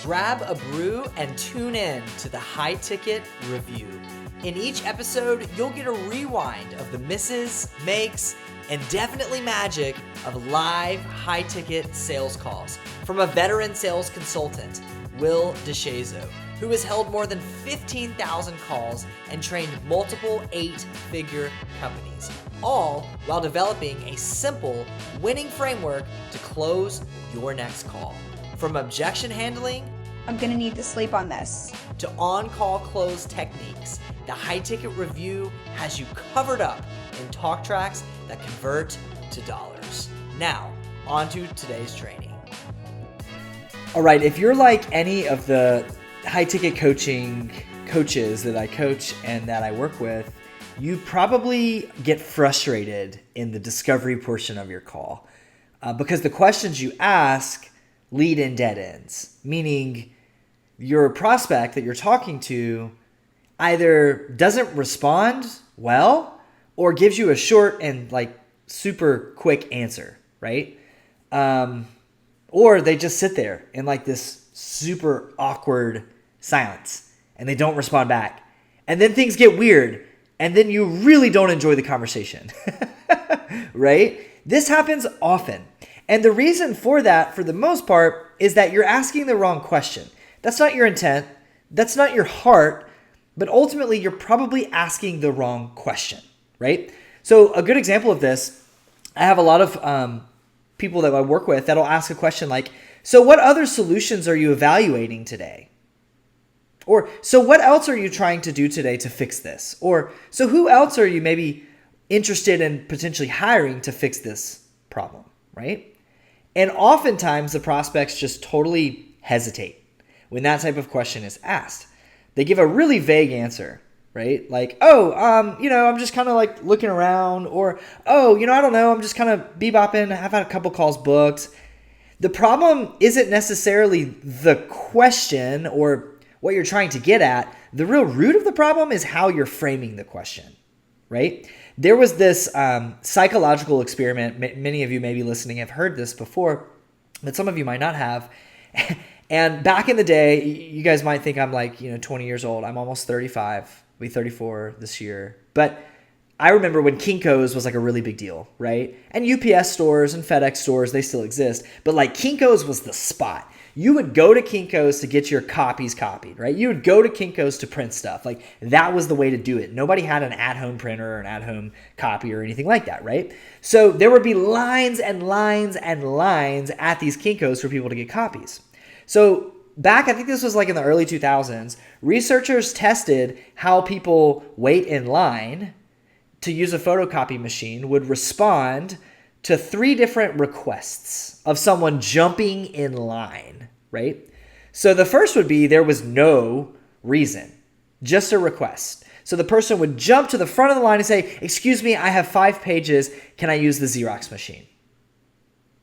Grab a brew and tune in to the High Ticket Review. In each episode, you'll get a rewind of the misses, makes, and definitely magic of live high-ticket sales calls from a veteran sales consultant, Will DeShazo, who has held more than 15,000 calls and trained multiple 8-figure companies, all while developing a simple winning framework to close your next call. From objection handling, I'm gonna need to sleep on this, to on-call close techniques, the High Ticket Review has you covered up in talk tracks that convert to dollars. Now, on to today's training. All right, if you're like any of the high ticket coaches that I coach and that I work with, you probably get frustrated in the discovery portion of your call because the questions you ask lead in dead ends, meaning your prospect that you're talking to either doesn't respond well or gives you a short and like super quick answer, right? Or they just sit there in like this super awkward silence and they don't respond back. And then things get weird and then you really don't enjoy the conversation, right? This happens often. And the reason for that, for the most part, is that you're asking the wrong question. That's not your intent. That's not your heart. But ultimately, you're probably asking the wrong question, right? So a good example of this, I have a lot of people that I work with that'll ask a question like, so what other solutions are you evaluating today? Or, so what else are you trying to do today to fix this? Or, so who else are you maybe interested in potentially hiring to fix this problem, right? And oftentimes the prospects just totally hesitate when that type of question is asked. They give a really vague answer, right? Like, I'm just kind of like looking around, or, I don't know, I'm just kind of bebopping. I've had a couple calls booked. The problem isn't necessarily the question or what you're trying to get at. The real root of the problem is how you're framing the question, right? There was this psychological experiment. Many of you maybe listening have heard this before, but some of you might not have. And back in the day, you guys might think I'm like, 20 years old. I'm almost 35. I'll be 34 this year. But I remember when Kinko's was like a really big deal, right? And UPS stores and FedEx stores, they still exist. But like Kinko's was the spot. You would go to Kinko's to get your copies copied, right? You would go to Kinko's to print stuff. Like that was the way to do it. Nobody had an at-home printer or an at-home copy or anything like that, right? So there would be lines and lines and lines at these Kinko's for people to get copies. So back, I think this was like in the early 2000s, researchers tested how people wait in line to use a photocopy machine would respond to 3 different requests of someone jumping in line, right? So the first would be there was no reason, just a request. So the person would jump to the front of the line and say, "Excuse me, I have 5 pages. Can I use the Xerox machine?"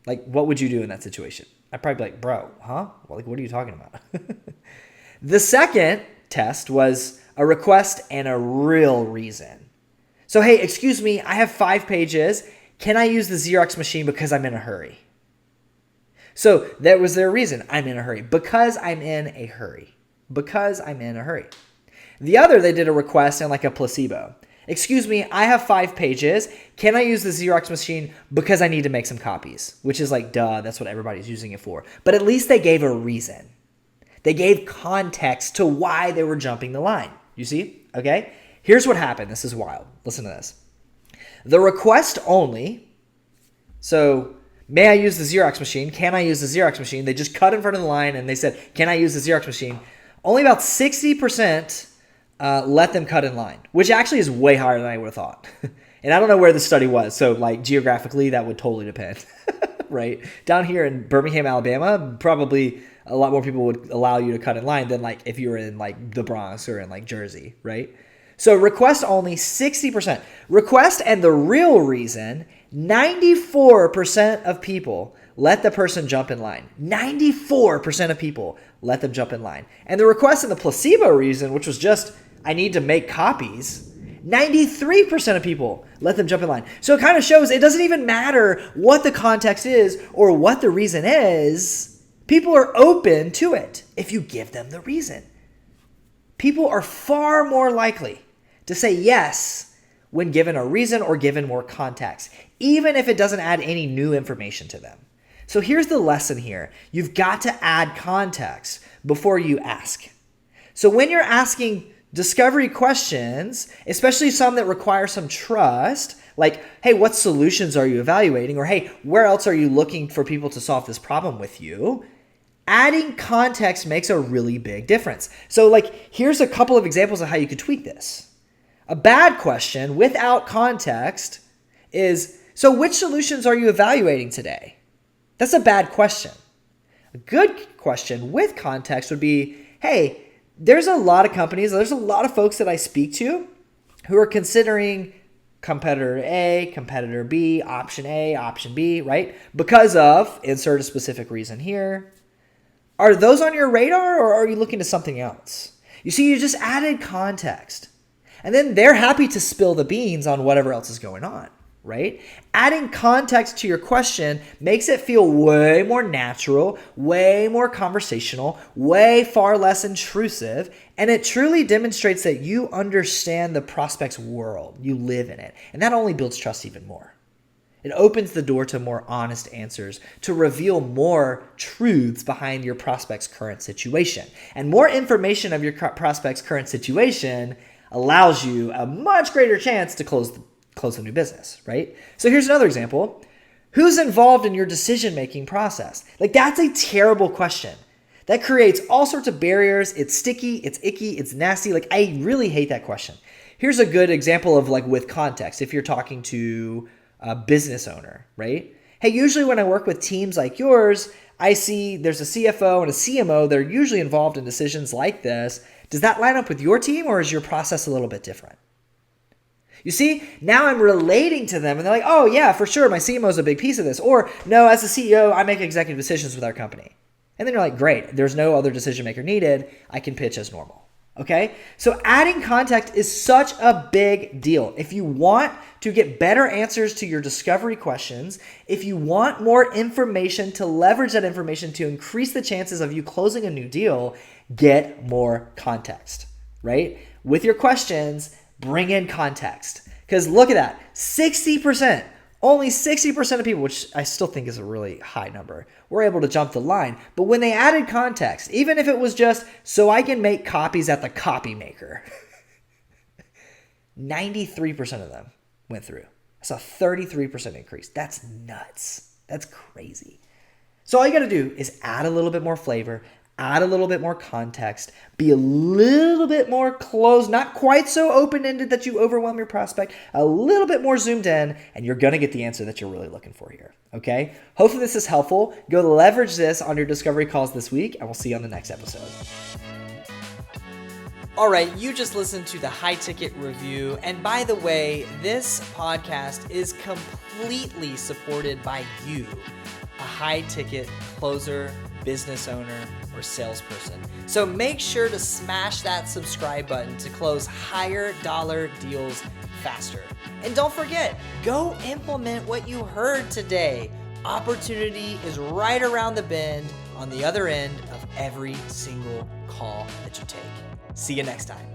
Like, what would you do in that situation? I'd probably be like, "Bro, huh? Well, like, what are you talking about?" The second test was a request and a real reason. So, "Hey, excuse me, I have 5 pages. Can I use the Xerox machine because I'm in a hurry?" So that was their reason. I'm in a hurry. Because I'm in a hurry. Because I'm in a hurry. The other, they did a request and like a placebo. "Excuse me, I have 5 pages. Can I use the Xerox machine because I need to make some copies?" Which is like, duh, that's what everybody's using it for. But at least they gave a reason. They gave context to why they were jumping the line. You see? Okay? Here's what happened. This is wild. Listen to this. The request only, so may I use the Xerox machine? Can I use the Xerox machine? They just cut in front of the line and they said, "Can I use the Xerox machine?" Only about 60% let them cut in line, which actually is way higher than I would have thought. And I don't know where the study was. So like geographically, that would totally depend, right? Down here in Birmingham, Alabama, probably a lot more people would allow you to cut in line than like if you were in like the Bronx or in like Jersey, right? So request only 60%. Request and the real reason, 94% of people let the person jump in line. 94% of people let them jump in line. And the request and the placebo reason, which was just, I need to make copies, 93% of people let them jump in line. So it kind of shows it doesn't even matter what the context is or what the reason is. People are open to it. if you give them the reason. People are far more likely to say yes when given a reason or given more context, even if it doesn't add any new information to them. So here's the lesson here. You've got to add context before you ask. So when you're asking discovery questions, especially some that require some trust, like, hey, what solutions are you evaluating? Or, hey, where else are you looking for people to solve this problem with you? Adding context makes a really big difference. So, like, here's a couple of examples of how you could tweak this. A bad question without context is, so which solutions are you evaluating today? That's a bad question. A good question with context would be, hey, there's a lot of companies, there's a lot of folks that I speak to who are considering competitor A, competitor B, option A, option B, right? Because of, insert a specific reason here. Are those on your radar or are you looking to something else? You see, you just added context. And then they're happy to spill the beans on whatever else is going on, right? Adding context to your question makes it feel way more natural, way more conversational, way far less intrusive, and it truly demonstrates that you understand the prospect's world. You live in it, and that only builds trust even more. It opens the door to more honest answers, to reveal more truths behind your prospect's current situation. And more information of your prospect's current situation allows you a much greater chance to close the new business, right? So here's another example. Who's involved in your decision-making process? Like, that's a terrible question. That creates all sorts of barriers. It's sticky, it's icky, it's nasty. Like, I really hate that question. Here's a good example of, like, with context. If you're talking to a business owner, right? Hey, usually when I work with teams like yours, I see there's a CFO and a CMO that are usually involved in decisions like this. Does that line up with your team, or is your process a little bit different? You see, now I'm relating to them and they're like, oh yeah, for sure, my CMO is a big piece of this. Or no, as a CEO, I make executive decisions with our company. And then you're like, great, there's no other decision maker needed. I can pitch as normal. Okay? So adding context is such a big deal. If you want to get better answers to your discovery questions, if you want more information to leverage that information to increase the chances of you closing a new deal, get more context, right? With your questions, bring in context. Because look at that, 60%, only 60% of people, which I still think is a really high number, were able to jump the line. But when they added context, even if it was just so I can make copies at the copy maker, 93% of them went through. That's a 33% increase. That's nuts. That's crazy. So all you got to do is add a little bit more flavor, add a little bit more context, be a little bit more closed, not quite so open-ended that you overwhelm your prospect, a little bit more zoomed in, and you're going to get the answer that you're really looking for here, okay? Hopefully this is helpful. Go leverage this on your discovery calls this week, and we'll see you on the next episode. All right, you just listened to the High Ticket Review, and by the way, this podcast is completely supported by you, a high-ticket closer, business owner, or salesperson. So make sure to smash that subscribe button to close higher dollar deals faster. And don't forget, go implement what you heard today. Opportunity is right around the bend on the other end of every single call that you take. See you next time.